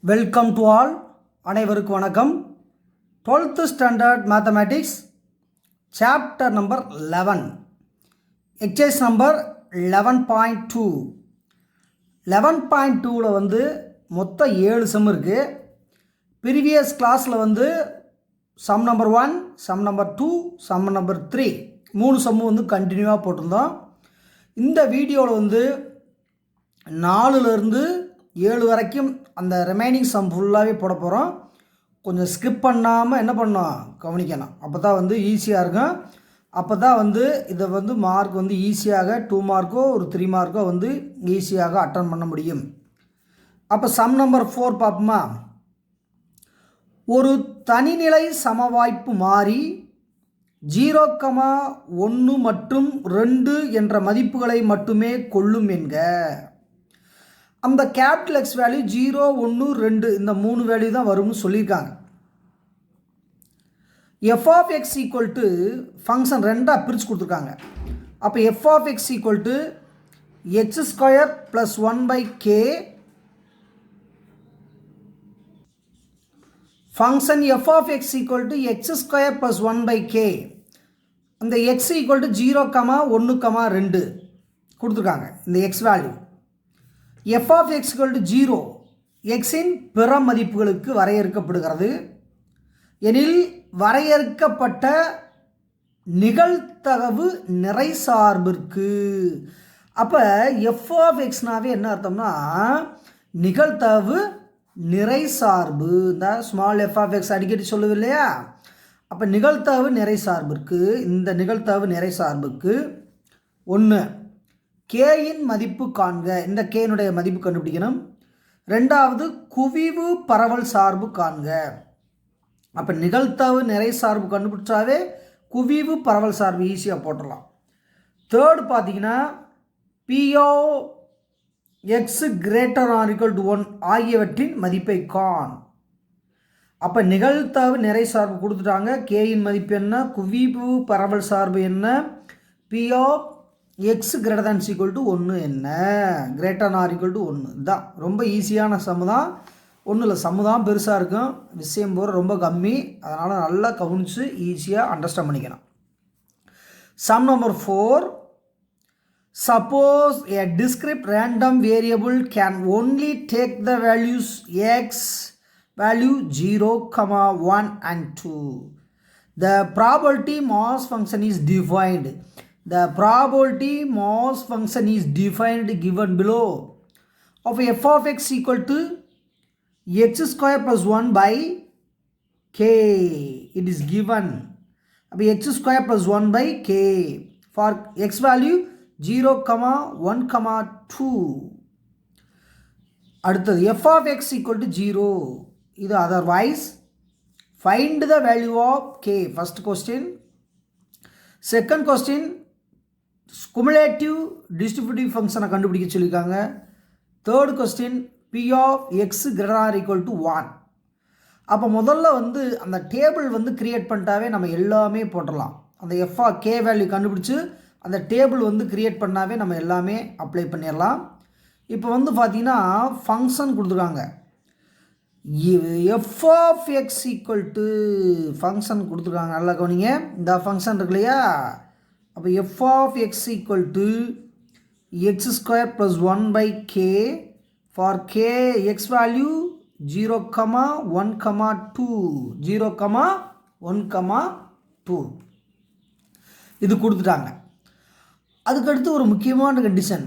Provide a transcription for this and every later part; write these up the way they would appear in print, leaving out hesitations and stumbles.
Welcome to all. அனைவருக்கும் வணக்கம். 12th standard mathematics chapter number 11, exercise number 11.2. 11.2ல் வந்து மொத்தம் 7 சம் இருக்குது. ப்ரீவியஸ் கிளாஸில் வந்து sum number 1, sum number 2, sum number 3 3 சம்மு வந்து கண்டினியூவாக போட்டிருந்தோம். இந்த வீடியோவில் வந்து 4லேருந்து 7 வரைக்கும் அந்த ரிமைனிங் சம் ஃபுல்லாகவே போட போகிறோம். கொஞ்சம் ஸ்கிப் பண்ணாமல் என்ன பண்ணோம் கவனிக்கணும். அப்போ தான் வந்து ஈஸியாக இருக்கும். அப்போ தான் வந்து இதை வந்து மார்க் வந்து ஈஸியாக 2 மார்க்கோ ஒரு 3 மார்க்கோ வந்து ஈஸியாக அட்டன் பண்ண முடியும். அப்போ சம் நம்பர் 4 பார்ப்போமா. ஒரு தனிநிலை சமவாய்ப்பு மாறி 0,1 மற்றும் 2 என்ற மதிப்புகளை மட்டுமே கொள்ளும் என்க. அந்த கேபிட்டல் எக்ஸ் வேல்யூ 0, 1, 2 இந்த 3 வேல்யூ தான் வரும்னு சொல்லியிருக்காங்க. F of X equal to function ரெண்டாக பிரித்து கொடுத்துருக்காங்க. அப்போ f of X equal to x square plus 1/k function f of X equal to x square plus 1/k. அந்த எக்ஸ் ஈக்குவல் டு 0,1,2 கொடுத்துருக்காங்க இந்த x value. F of X equal to 0 எக்ஸின் பிற மதிப்புகளுக்கு வரையறுக்கப்படுகிறது எனில் வரையறுக்கப்பட்ட நிகழ்தகவு நிறை சார்பிற்கு. அப்போ எஃப் ஆஃப் எக்ஸ்னாவே என்ன அர்த்தம்னா நிகழ்தகவு நிறை சார்பு. இந்த ஸ்மால் எஃப் ஆஃப் எக்ஸ் அடிக்கடி சொல்லுது இல்லையா. அப்போ நிகழ்தகவு நிறை சார்பிற்கு, இந்த நிகழ்தகவு நிறை சார்புக்கு 1 கேயின் மதிப்பு காண்க. இந்த கேனுடைய மதிப்பு கண்டுபிடிக்கணும். 2வது குவிவு பரவல் சார்பு காண்க. அப்போ நிகழ்தகவு நிறை சார்பு கண்டுபிடிச்சாவே குவிவு பரவல் சார்பு ஈஸியாக போட்டுடலாம். 3rd பார்த்தீங்கன்னா P of x greater or equal to 1 ஆகியவற்றின் மதிப்பை காண். அப்போ நிகழ்தகவு நிறை சார்பு கொடுத்துட்டாங்க. கேயின் மதிப்பு என்ன, குவிவு பரவல் சார்பு என்ன, P of x greater than equal to 1 என்ன, கிரேட்டர் ஆர் ஈக்குவல் டு 1. இதுதான் ரொம்ப ஈஸியான சம்மு தான். ஒன்றும் இல்லை, சம்மு தான் பெருசாக இருக்கும், விஷயம் போகிற ரொம்ப கம்மி. அதனால் நல்லா கவனித்து ஈஸியாக அண்டர்ஸ்டாண்ட் பண்ணிக்கணும். Sum number 4. Suppose a discrete random variable can only take the values x value 0, 1 and 2. The probability mass function is defined. The probability mass function is defined given below of f of x equal to x square plus 1/k. It is given. x square plus 1/k for x value 0, 1, 2. அடுத்தது f of x equal to 0. இது otherwise find the value of k. First question. Second question, cumulative distributive ஃபங்க்ஷனை கண்டுபிடிக்க சொல்லியிருக்காங்க. 3rd question, p of x greater or equal to 1. அப்போ முதல்ல வந்து அந்த table வந்து கிரியேட் பண்ணிட்டாவே நம்ம எல்லாமே போட்டுடலாம். அந்த எஃப் கே வேல்யூ கண்டுபிடிச்சி அந்த டேபிள் வந்து கிரியேட் பண்ணாவே நம்ம எல்லாமே அப்ளை பண்ணிடலாம். இப்போ வந்து பார்த்தீங்கன்னா ஃபங்க்ஷன் கொடுத்துருக்காங்க. F of X equal to function கொடுத்துருக்காங்க. நல்லா கவனிங்க, இந்த ஃபங்க்ஷன் இருக்கு இல்லையா. அப்போ f of X equal to x square plus 1/k for K x value 0, 1, 2. 0, 1, 2 இது கொடுத்துட்டாங்க. அதுக்கடுத்து ஒரு முக்கியமான condition,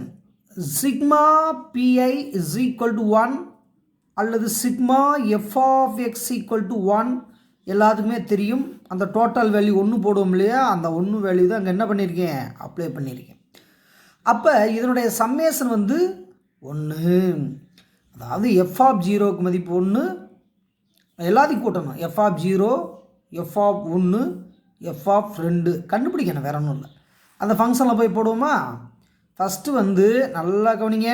sigma P I is equal to 1 அல்லது sigma f of X equal to 1. எல்லாத்துக்குமே தெரியும் அந்த டோட்டல் வேல்யூ 1 போடுவோம் இல்லையா. அந்த 1 வேல்யூ தான் அங்கே என்ன பண்ணியிருக்கேன், அப்ளை பண்ணியிருக்கேன். அப்போ இதனுடைய சம்மேஷன் வந்து 1. அதாவது எஃப் ஆஃப் 0க்கு மதிப்பு 1, எல்லாத்தையும் கூட்டணும். F of 0, f of 1, f of 2 கண்டுபிடிக்கணும், வேற ஒன்றும் இல்லை. அந்த ஃபங்க்ஷனில் போய் போடுவோமா. ஃபஸ்ட்டு வந்து நல்லா கவனிங்க,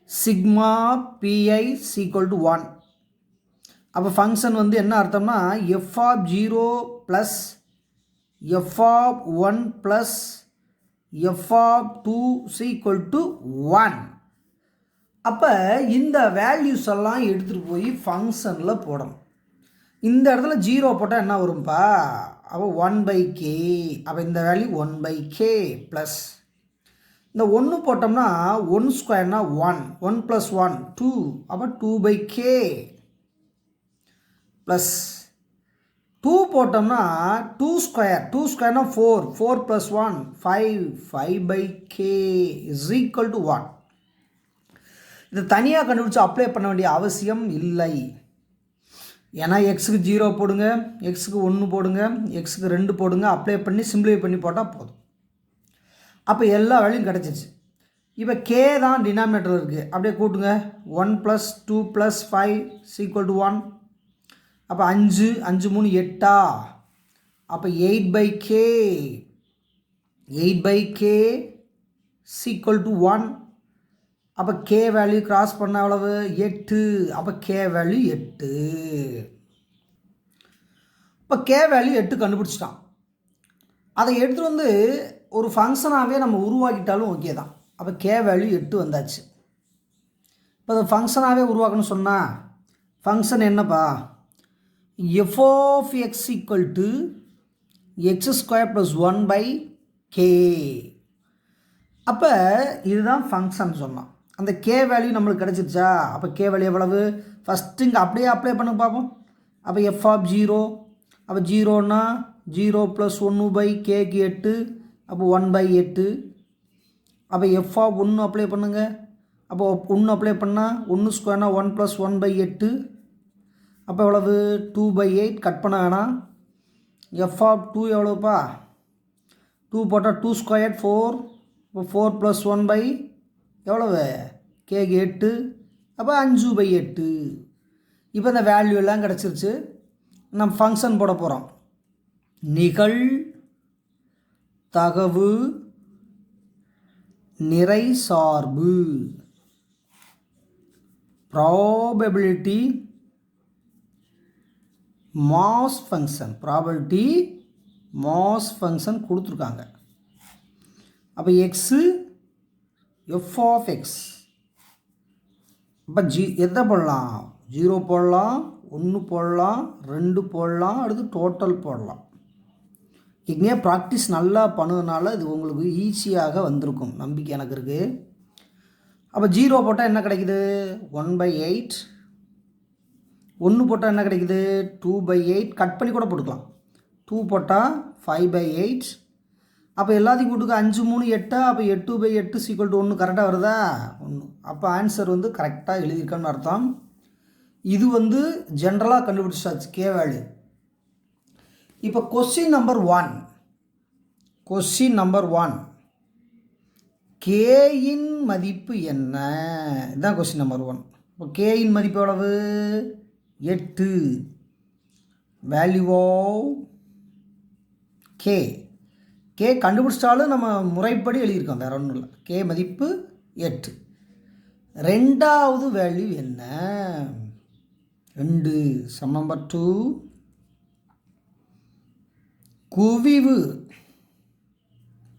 சிக்மா பிஐ ஈக்குவல் டு 1. அப்போ ஃபங்க்ஷன் வந்து என்ன அர்த்தம்னா f of 0 plus f of 1 plus f of 2 equal to 1. அப்போ இந்த வேல்யூஸ் எல்லாம் எடுத்துகிட்டு போய் ஃபங்க்ஷனில் போடணும். இந்த இடத்துல 0 போட்டால் என்ன வரும்ப்பா? அப்போ 1/k. அப்போ இந்த வேல்யூ 1/k ப்ளஸ் இந்த 1 போட்டோம்னா 1 ஸ்கொயர்னா 1, 1 + 1 2, அப்போ 2/k ப்ளஸ் 2 போட்டோம்னா 2 ஸ்கொயர்னா 4, 4 + 1 5, 5/k இஸ் ஈக்குவல் டு 1. இதை தனியாக கண்டுபிடிச்சி அப்ளை பண்ண வேண்டிய அவசியம் இல்லை. ஏன்னா எக்ஸுக்கு 0 போடுங்க, எக்ஸுக்கு 1 போடுங்க, எக்ஸுக்கு 2 போடுங்க, அப்ளை பண்ணி சிம்பிளிஃபை பண்ணி போட்டால் போதும். அப்போ எல்லா வேலையும் கிடச்சிச்சு. இப்போ கே தான் டினாமினேட்டர் இருக்குது, அப்படியே கூட்டுங்க. 1 + 2 + 5 = 1. அப்போ 5, 5 3 8. அப்போ 8/k, 8/k = 1. அப்போ கே வேல்யூ கிராஸ் பண்ண எவ்வளவு? 8. அப்போ கே வேல்யூ 8. இப்போ கே வேல்யூ 8 கண்டுபிடிச்சிட்டான். அதை எடுத்துகிட்டு வந்து ஒரு ஃபங்க்ஷனாகவே நம்ம உருவாக்கிட்டாலும் ஓகே தான். அப்போ கே வேல்யூ 8 வந்தாச்சு. இப்போ அதை ஃபங்க்ஷனாகவே உருவாக்கணும்னு சொன்னால் ஃபங்க்ஷன் என்னப்பா? f(x) = x² + 1/k. அப்போ இதுதான் ஃபங்க்ஷன் சொன்னான். அந்த கே வேல்யூ நம்மளுக்கு கிடச்சிருச்சா? அப்போ கே வேல்யூ எவ்வளவு? ஃபஸ்ட்டு இங்கே அப்படியே அப்ளை பண்ண பார்ப்போம். அப்போ f(0), அப்போ 0னா 0 + 1/kக்கு 8, அப்போ 1/8. அப்போ f(1) அப்ளை பண்ணுங்க. அப்போ 1 அப்ளை பண்ணால் 1 ஸ்கொயர்னா 1 + 1/8, அப்போ எவ்வளவு? 2/8. கட் பண்ண வேணாம். f(2) எவ்வளோப்பா? 2 போட்டால் 2 ஸ்கொயர் 4, இப்போ 4 + 1 எவ்வளவு? கேக்கு 8, அப்போ 5/8. இப்போ இந்த வேல்யூ எல்லாம் கிடச்சிருச்சு. நம்ம ஃபங்க்ஷன் போட போகிறோம். நிகழ் தகவு நிறை சார்பு probability mass function, probability mass function கொடுத்துருக்காங்க. அப்போ எக்ஸு f(x). அப்போ எதை போடலாம்? 0 போடலாம், 1 போடலாம், 2 போடலாம், அடுத்து டோட்டல் போடலாம். இங்கே ப்ராக்டிஸ் நல்லா பண்ணதுனால இது உங்களுக்கு ஈஸியாக வந்திருக்கும் நம்பிக்கை எனக்கு இருக்குது. அப்போ 0 போட்டால் என்ன கிடைக்குது? 1/8. 1 போட்டால் என்ன கிடைக்குது? 2/8. கட் பண்ணி கூட போட்டுக்கலாம். 2 போட்டால் 5/8. அப்போ எல்லாத்தையும் கூட்டுக்கு 5 3 8. அப்போ 8/8 = 1. கரெக்டாக வருதா? 1. அப்போ ஆன்சர் வந்து கரெக்டாக எழுதியிருக்கோன்னு அர்த்தம். இது வந்து ஜென்ரலாக கண்டுபிடிச்சாச்சு கே வேல்யூ. இப்போ கொஸ்டின் நம்பர் 1, கேயின் மதிப்பு என்ன? இதுதான் கொஸ்டின் நம்பர் 1. இப்போ கேயின் மதிப்பு எவ்வளவு? 8. வேல்யூ ஆஃப் கே கண்டுபிடிச்சிட்டாலும் நம்ம முறைப்படி எழுதியிருக்கோம், வேறு ஒன்றும் இல்லை. கே மதிப்பு 8. ரெண்டாவது வேல்யூ என்ன? 2. சம் நம்பர் 2, குவிவு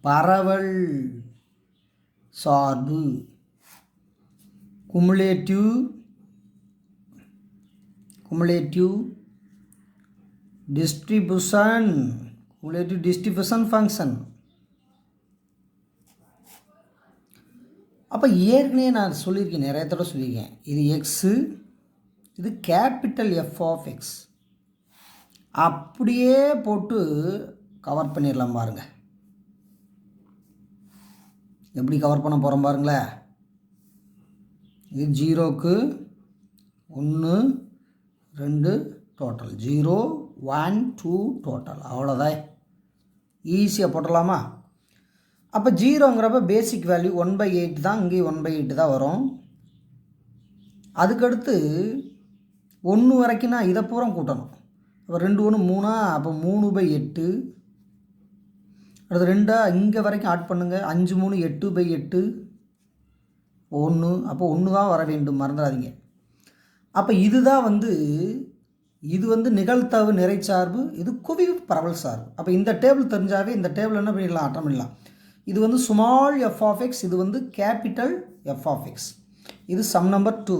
பரவல் சார்பு குமுலேட்டிவ் டிஸ்ட்ரிபியூஷன் ஃபங்க்ஷன். அப்போ ஏற்கனவே நான் சொல்லியிருக்கேன், நிறைய தடவை சொல்லியிருக்கேன். இது எக்ஸு, இது கேபிட்டல் f(x). அப்படியே போட்டு கவர் பண்ணிடலாம் பாருங்க. எப்படி கவர் பண்ண போகிறோம் பாருங்களேன். இது 0க்கு 1 2 டோட்டல் 0 1 2 டோட்டல், அவ்வளோதான். ஈஸியாக போட்டலாமா? அப்போ 0ங்கிறப்ப பேசிக் வேல்யூ 1/8 தான். இங்கே 1/8 தான் வரும். அதுக்கடுத்து 1 வரைக்கும்னா இதை பூரா கூட்டணும். அப்போ 2 1 3, அப்போ 3/8. அடுத்து 2 இங்கே வரைக்கும் ஆட் பண்ணுங்கள். 5 3 8/8 1. அப்போ 1 தான் வர வேண்டும், மறந்துடாதீங்க. அப்போ இதுதான் இது வந்து நிகழ்தகவு நிறைச்சார்பு, இது குவிவு பரவல் சார்பு. அப்போ இந்த டேபிள் தெரிஞ்சாவே இந்த டேபிள் என்ன பண்ணிடலாம்? அட்டம் பண்ணிடலாம். இது வந்து ஸ்மால் f(x), இது வந்து கேபிட்டல் f(x). இது sum number 2.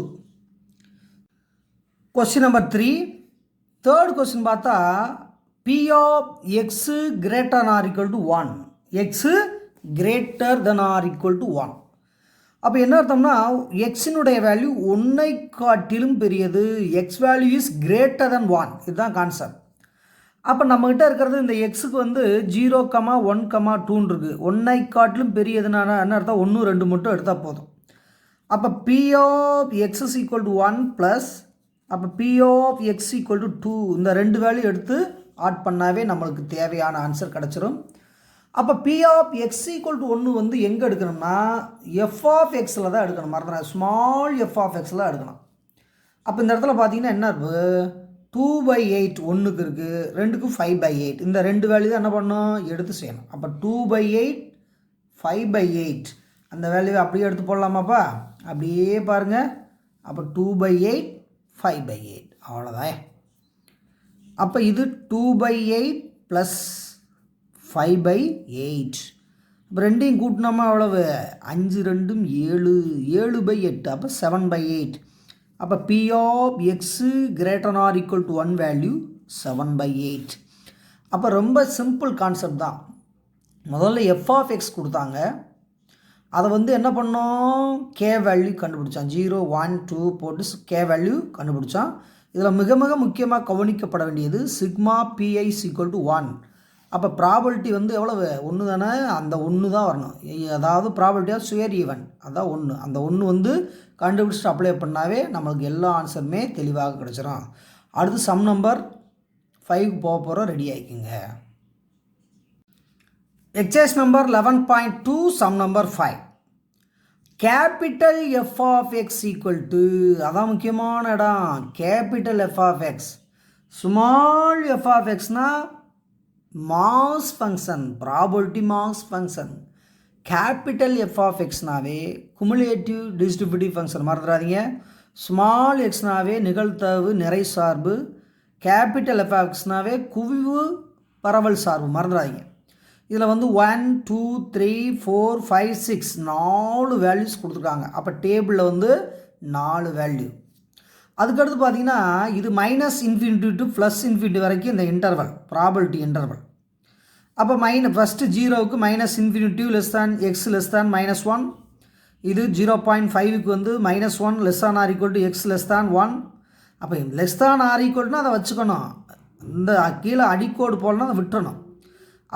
Question number 3. Third question பார்த்தா P of x greater than or equal to 1. x greater than or equal to 1. அப்போ என்ன அர்த்தம்னா எக்ஸினுடைய வேல்யூ 1ஐ காட்டிலும் பெரியது, X value is greater than 1. இதுதான் கான்செப்ட். அப்போ நம்மகிட்ட இருக்கிறது இந்த எக்ஸுக்கு வந்து 0,1,2 இருக்குது. 1ஐ காட்டிலும் பெரியதுன்னா என்ன அர்த்தம், 1 2 மட்டும் எடுத்தால் போதும். அப்போ P of x is equal to 1 plus அப்போ P of x equal to 2, இந்த ரெண்டு வேல்யூ எடுத்து ஆட் பண்ணாவே நம்மளுக்கு தேவையான ஆன்சர் கிடச்சிரும். அப்போ P of x equal to 1 வந்து எங்கே எடுக்கணும்னா f of xல தான் எடுக்கணும். மறந்துடா, ஸ்மால் f of xல எடுக்கணும். அப்போ இந்த இடத்துல பார்த்தீங்கன்னா என்ன இருக்குது, 2/8 ஒன்றுக்கு இருக்குது, ரெண்டுக்கு 5/8. இந்த ரெண்டு வேல்யூ தான் என்ன பண்ணணும், எடுத்து செய்யணும். அப்போ 2/8 5/8 அந்த வேல்யூவை அப்படியே எடுத்து போடலாமாப்பா, அப்படியே பாருங்கள். அப்போ 2/8 5/8 அவ்வளோதான். அப்போ இது 2/8 ப்ளஸ் 5/8. இப்போ ரெண்டையும் கூட்டினோமா எவ்வளவு, 5 2 7, 7/8. அப்போ 7/8. அப்போ P of x greater than or equal to 1 value 7/8. அப்போ ரொம்ப சிம்பிள் கான்செப்ட் தான். முதல்ல f of x கொடுத்தாங்க, அதை வந்து என்ன பண்ணோம், k வேல்யூ கண்டுபிடிச்சான். 0 1 2 போட்டு k வேல்யூ கண்டுபிடிச்சான். இதில் மிக மிக முக்கியமாக கவனிக்கப்பட வேண்டியது சிக்மா PI ஈக்குவல் டு 1. அப்போ ப்ராபபிலிட்டி வந்து எவ்வளவு, 1 தானே, அந்த 1 தான் வரணும். அதாவது ப்ராபபிலிட்டியாக சுயர் ஈவன், அதான் 1. அந்த 1 வந்து கண்டுபிடிச்சிட்டு அப்ளை பண்ணாவே நம்மளுக்கு எல்லா ஆன்சருமே தெளிவாக கிடச்சிரும். அடுத்து சம் நம்பர் 5 போக போகிறோம், ரெடி ஆகிக்குங்க. Exercise number 11.2 sum number 5. Capital F of X equal to, அதான் முக்கியமான இடம், capital F of X small F of எக்ஸ்னால் mass function, probability mass function. Capital F of எக்ஸ்னாவே குமுலேட்டிவ் டிஸ்ட்ரிபியூட்டிவ் ஃபங்க்ஷன், மறந்துடாதீங்க. Small எக்ஸ்னாவே நிகழ்தகவு நிறை சார்பு, கேபிட்டல் எஃப் ஆஃப் எக்ஸ்னாவே குவிவு பரவல் சார்பு, மறந்துடாதீங்க. இதில் வந்து 1 2 3 4 5 6 4 வேல்யூஸ் கொடுத்துருக்காங்க. அப்போ டேபிளில் வந்து 4 வேல்யூ. அதுக்கடுத்து பார்த்தீங்கன்னா இது -∞ டு +∞ வரைக்கும் இந்த இன்டர்வல் ப்ராபபிலிட்டி இன்டர்வல். அப்போ ஃபஸ்ட்டு 0க்கு -∞ less than X less than -1. இது 0.5க்கு வந்து -1 less than or equal to X less than 1. அப்போ லெஸ் தேன் ஆர் ஈக்குவல்னா அதை வச்சுக்கணும், இந்த கீழே அடிக்கோடு போடலாம், அதை விட்டுறணும்.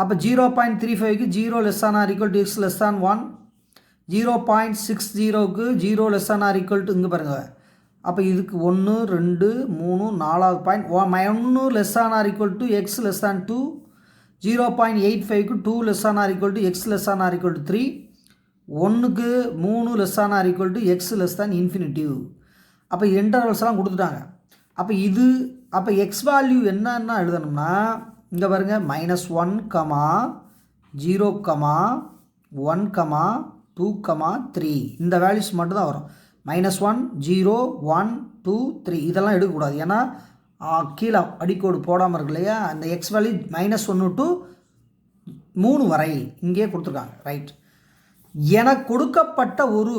அப்போ 0.35க்கு 0 less than or equal to X less than 1. 0.60க்கு 0 less than or equal to, இங்கே பாருங்கள். அப்போ இதுக்கு 1 2 3 4வது point 1 less than or equal to X less than 2. 0.85க்கு 2 less than or equal to X less than or equal to 3. 1க்கு 3 less than or equal to X less than infinitive. அப்போ இன்டர்வல்ஸ்லாம் கொடுத்துட்டாங்க. அப்போ இது அப்போ எக்ஸ் வேல்யூ என்னன்னா எழுதணும்னா இங்கே பாருங்கள், -1, 0, 1, 2, 3 இந்த வேல்யூஸ் மட்டும் தான் வரும். -1 0 1 2 3 இதெல்லாம் எடுக்கக்கூடாது, ஏன்னா கீழே அடிக்கோடு போடாமல் இருக்கு இல்லையா. அந்த எக்ஸ் வேல்யூ -1 to 3 வரை இங்கே கொடுத்துருக்காங்க. ரைட். எனக்கு கொடுக்கப்பட்ட ஒரு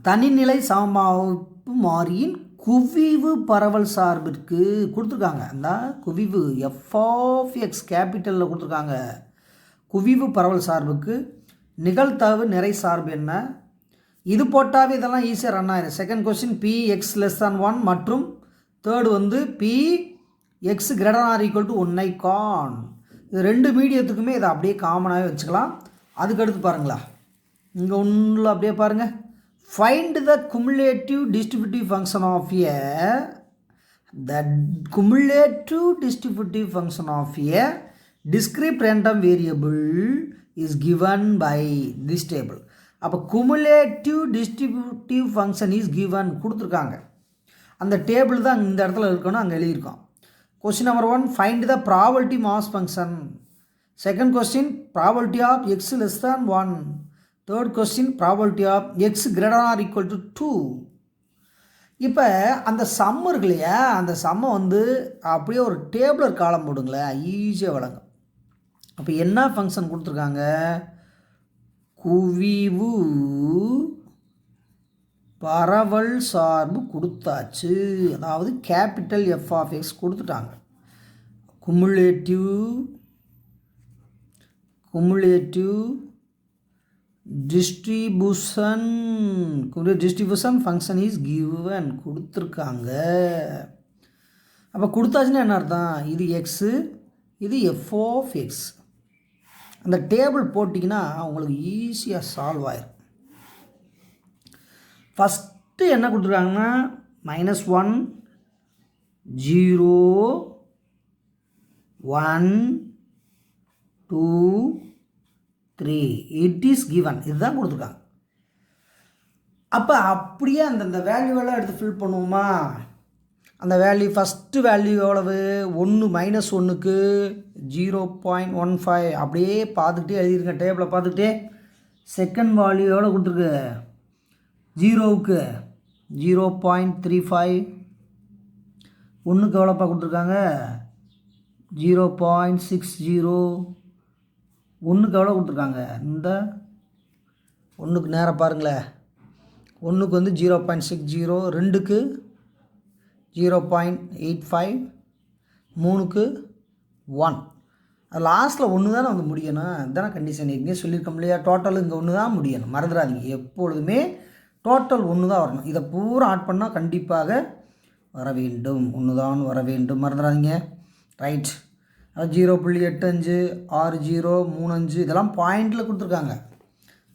தனிநிலை சமமாப்பு மாறியின் குவிவு பரவல் சார்பிற்கு கொடுத்துருக்காங்க. அந்த குவிவு எஃப் ஆஃப் எக்ஸ் கேபிட்டலில் கொடுத்துருக்காங்க. குவிவு பரவல் சார்புக்கு நிகழ்தகவு நிறை சார்பு என்ன, இது போட்டாவே இதெல்லாம் ஈஸியாக ரன் ஆயிடும். Second question P x less than 1 மற்றும் தேர்டு வந்து P x greater or equal to 1ஐ கான். இது ரெண்டு மீடியத்துக்குமே இதை அப்படியே காமனாகவே வச்சுக்கலாம். அதுக்கடுத்து பாருங்களா, இங்கே ஒன்றில் அப்படியே பாருங்கள், find the cumulative distributive function of a discrete random variable is given by this table. அப்போ cumulative distributive function is given கொடுத்துருக்காங்க. அந்த டேபிள் தான் இந்த இடத்துல இருக்கணும், அங்கே எழுதியிருக்கோம். Question number 1, find the probability mass function. Second question probability of x less than 1. Third question probability of x greater or equal to 2. இப்போ அந்த சம் இருக்கு இல்லையா, அந்த சம்மை வந்து அப்படியே ஒரு டேபிளர் காலம் போடுங்களேன், ஈஸியாக வழங்கும். அப்போ என்ன ஃபங்க்ஷன் கொடுத்துருக்காங்க, குவிவு பரவல் சார்பு கொடுத்தாச்சு, அதாவது கேபிட்டல் எஃப் ஆஃப் எக்ஸ் கொடுத்துட்டாங்க. Cumulative distribution function is given கொடுத்துருக்காங்க. அப்போ கொடுத்தாச்சுன்னா என்ன அர்த்தம்? இது எக்ஸு, இது எஃப் ஆஃப் எக்ஸ். அந்த டேபிள் போட்டிங்கன்னா உங்களுக்கு ஈஸியாக சால்வ் ஆயிடும். ஃபஸ்ட்டு என்ன கொடுத்துருக்காங்கன்னா -1 0 1 2 3 இட் இஸ் கிவன், இதுதான் கொடுத்துருக்காங்க. அப்போ அப்படியே அந்தந்த வேல்யூவெல்லாம் எடுத்து ஃபில் பண்ணுவோமா? அந்த வேல்யூ ஃபஸ்ட்டு வேல்யூ எவ்வளவு? 1 -1க்கு 0.15 அப்படியே பார்த்துக்கிட்டே எழுதிருங்க, டேபிளை பார்த்துக்கிட்டே. செகண்ட் வேல்யூ எவ்வளோ கொடுத்துருக்கு? 0க்கு 0.35. 1க்கு எவ்வளோப்பா கொடுத்துருக்காங்க? 0.60. 1க்கு எவ்வளோ கொடுத்துருக்காங்க? இந்த 1க்கு நேராக பாருங்களேன். 1க்கு வந்து 0.60, 2க்கு 0.85, 3க்கு 1. அது லாஸ்ட்டில் 1 தானே வந்து முடியணும். அதுதானே கண்டிஷன். எங்கேயே சொல்லியிருக்கோம் இல்லையா? டோட்டல் இங்கே 1 தான் முடியணும், மறந்துடாதீங்க. எப்பொழுதுமே டோட்டல் 1 தான் வரணும். இதை பூரா ஆட் பண்ணால் கண்டிப்பாக வர வேண்டும், 1 தான் வர வேண்டும், மறந்துடாதீங்க. ரைட். அது 0.85, 60, 35 இதெல்லாம் பாயிண்டில் கொடுத்துருக்காங்க.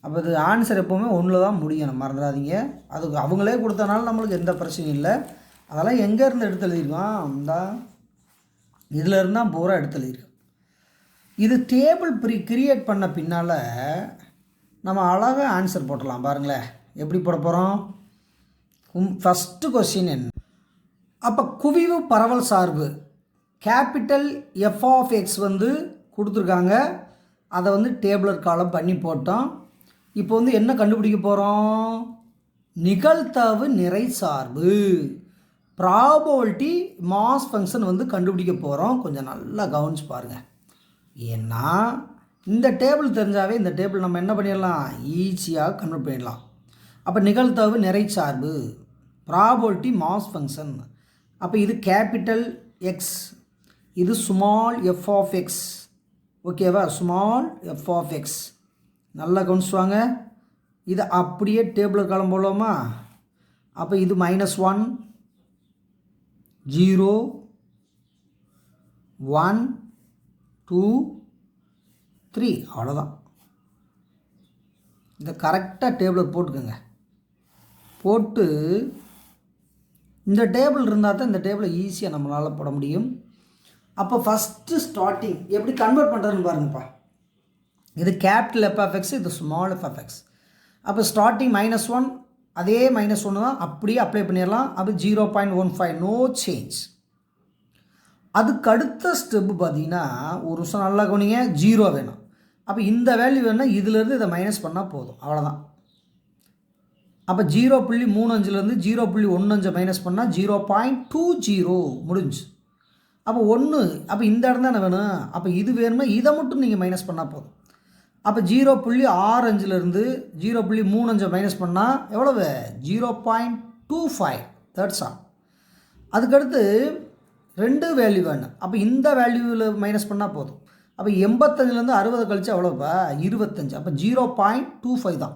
அப்போ இது ஆன்சர் எப்போவுமே 1 தான் முடியணும், மறந்துடாதீங்க. அதுக்கு அவங்களே கொடுத்தனால நம்மளுக்கு எந்த பிரச்சனையும் இல்லை. அதெல்லாம் எங்கேருந்து எடுத்து எழுதியிருக்கோம்? இந்த இதில் இருந்தால் பூரா எடுத்து எழுதியிருக்கோம். இது டேபிள் கிரியேட் பண்ண பின்னால் நம்ம அழகாக ஆன்சர் போட்டலாம். பாருங்களேன் எப்படி போட போகிறோம். ஃபஸ்ட்டு கொஸ்டின் என்ன? அப்போ குவிவு பரவல் சார்பு கேபிட்டல் எஃப் ஆஃப் எக்ஸ் வந்து கொடுத்துருக்காங்க. அதை வந்து டேபிளர் காலம் பண்ணி போட்டோம். இப்போ வந்து என்ன கண்டுபிடிக்க போகிறோம்? நிகழ்தகவு நிறை சார்பு ப்ராபபிலிட்டி மாஸ் ஃபங்க்ஷன் வந்து கண்டுபிடிக்க போகிறோம். கொஞ்சம் நல்லா கவனிச்சு பாருங்கள். ஏன்னா இந்த டேபிள் தெரிஞ்சாவே இந்த டேபிள் நம்ம என்ன பண்ணிடலாம்? ஈஸியாக கன்வெர்ட் பண்ணிடலாம். அப்போ நிகழ்தகவு நிறை சார்பு ப்ராபபிலிட்டி மாஸ் ஃபங்க்ஷன். அப்போ இது கேபிட்டல் எக்ஸ், இது ஸ்மால் எஃப் ஆஃப் எக்ஸ். ஓகேவா? ஸ்மால் எஃப் ஆஃப் எக்ஸ் நல்லா கவனிச்சுவாங்க. இது அப்படியே டேபிள் காலம் போடலாமா? அப்போ இது -1 0 1 2 3 அவ்வளோதான். இதை கரெக்டாக டேபிளில் போட்டுக்கோங்க. போட்டு இந்த டேபிள் இருந்தால் தான் இந்த டேபிளை ஈஸியாக நம்மளால் போட முடியும். அப்போ ஃபஸ்ட்டு ஸ்டார்டிங் எப்படி கன்வெர்ட் பண்ணுறதுன்னு பாருங்கப்பா. இது கேபிட்டல் எஃப் ஆஃப் எக்ஸ், இது ஸ்மால் எஃப் ஆஃப் எக்ஸ். அப்போ ஸ்டார்டிங் -1, அதே -1 தான் அப்படியே அப்ளை பண்ணிடலாம். அப்போ 0.15 நோ சேஞ்ச். அதுக்கு அடுத்த ஸ்டெப்பு பார்த்தீங்கன்னா ஒரு நிமிஷம் நல்லா கவனிங்க, 0 வேணும். அப்போ இந்த வேல்யூ வேணும்னா இதிலேருந்து இதை மைனஸ் பண்ணால் போதும், அவ்வளோதான். அப்போ 0.35லேருந்து 0.15 மைனஸ் பண்ணால் 0.20 முடிஞ்சு. அப்போ 1, அப்போ இந்த இடம் தானே வேணும். அப்போ இது வேணும்னா இதை மட்டும் நீங்கள் மைனஸ் பண்ணால் போதும். அப்போ 0.65லேருந்து 0.35 மைனஸ் பண்ணால் எவ்வளவு? 0.25. That's all. அதுக்கடுத்து 2 வேல்யூ வேணும். அப்போ இந்த வேல்யூவில் மைனஸ் பண்ணால் போதும். அப்போ 85லேருந்து 60 கழிச்சு எவ்வளோப்பா? 25. அப்போ 0.25 தான்.